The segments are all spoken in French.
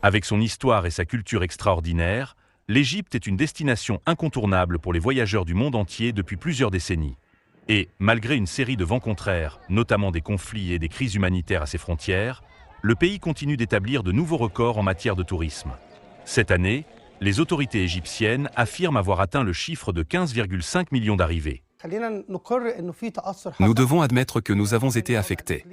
Avec son histoire et sa culture extraordinaire, l'Égypte est une destination incontournable pour les voyageurs du monde entier depuis plusieurs décennies. Et, malgré une série de vents contraires, notamment des conflits et des crises humanitaires à ses frontières, le pays continue d'établir de nouveaux records en matière de tourisme. Cette année, les autorités égyptiennes affirment avoir atteint le chiffre de 15,5 millions d'arrivées. Nous devons admettre que nous avons été affectés.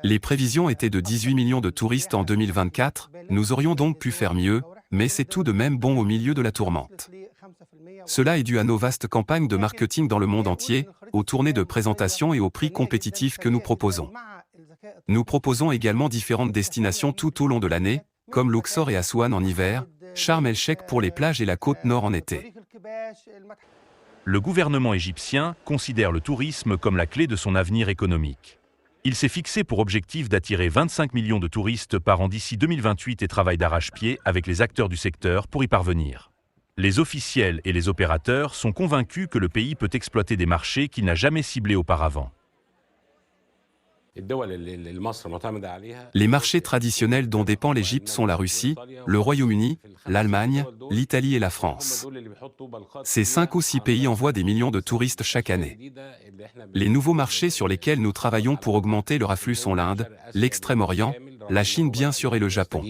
Les prévisions étaient de 18 millions de touristes en 2024, nous aurions donc pu faire mieux, mais c'est tout de même bon au milieu de la tourmente. Cela est dû à nos vastes campagnes de marketing dans le monde entier, aux tournées de présentation et aux prix compétitifs que nous proposons. Nous proposons également différentes destinations tout au long de l'année, comme Luxor et Aswan en hiver, Sharm el-Sheikh pour les plages et la côte nord en été. Le gouvernement égyptien considère le tourisme comme la clé de son avenir économique. Il s'est fixé pour objectif d'attirer 25 millions de touristes par an d'ici 2028 et travaille d'arrache-pied avec les acteurs du secteur pour y parvenir. Les officiels et les opérateurs sont convaincus que le pays peut exploiter des marchés qu'il n'a jamais ciblés auparavant. Les marchés traditionnels dont dépend l'Égypte sont la Russie, le Royaume-Uni, l'Allemagne, l'Italie et la France. Ces 5 ou 6 pays envoient des millions de touristes chaque année. Les nouveaux marchés sur lesquels nous travaillons pour augmenter leur afflux sont l'Inde, l'Extrême-Orient, la Chine bien sûr et le Japon.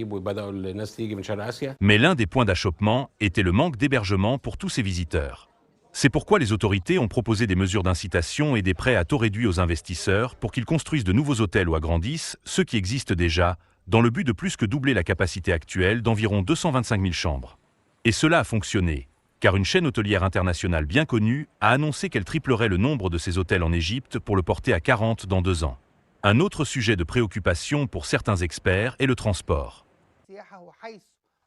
Mais l'un des points d'achoppement était le manque d'hébergement pour tous ces visiteurs. C'est pourquoi les autorités ont proposé des mesures d'incitation et des prêts à taux réduits aux investisseurs pour qu'ils construisent de nouveaux hôtels ou agrandissent ceux qui existent déjà, dans le but de plus que doubler la capacité actuelle d'environ 225 000 chambres. Et cela a fonctionné, car une chaîne hôtelière internationale bien connue a annoncé qu'elle triplerait le nombre de ses hôtels en Égypte pour le porter à 40 dans 2 ans. Un autre sujet de préoccupation pour certains experts est le transport.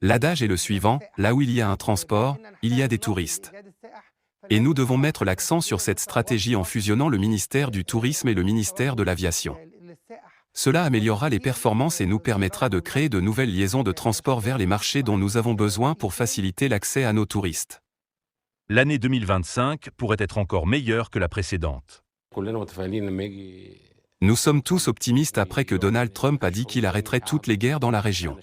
L'adage est le suivant, là où il y a un transport, il y a des touristes. Et nous devons mettre l'accent sur cette stratégie en fusionnant le ministère du Tourisme et le ministère de l'Aviation. Cela améliorera les performances et nous permettra de créer de nouvelles liaisons de transport vers les marchés dont nous avons besoin pour faciliter l'accès à nos touristes. L'année 2025 pourrait être encore meilleure que la précédente. Nous sommes tous optimistes après que Donald Trump a dit qu'il arrêterait toutes les guerres dans la région.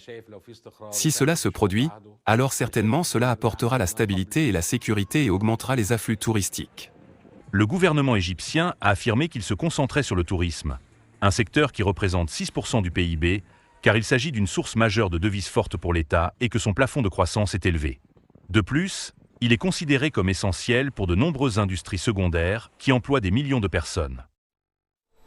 Si cela se produit, alors certainement cela apportera la stabilité et la sécurité et augmentera les afflux touristiques. Le gouvernement égyptien a affirmé qu'il se concentrait sur le tourisme, un secteur qui représente 6% du PIB, car il s'agit d'une source majeure de devises fortes pour l'État et que son plafond de croissance est élevé. De plus, il est considéré comme essentiel pour de nombreuses industries secondaires qui emploient des millions de personnes.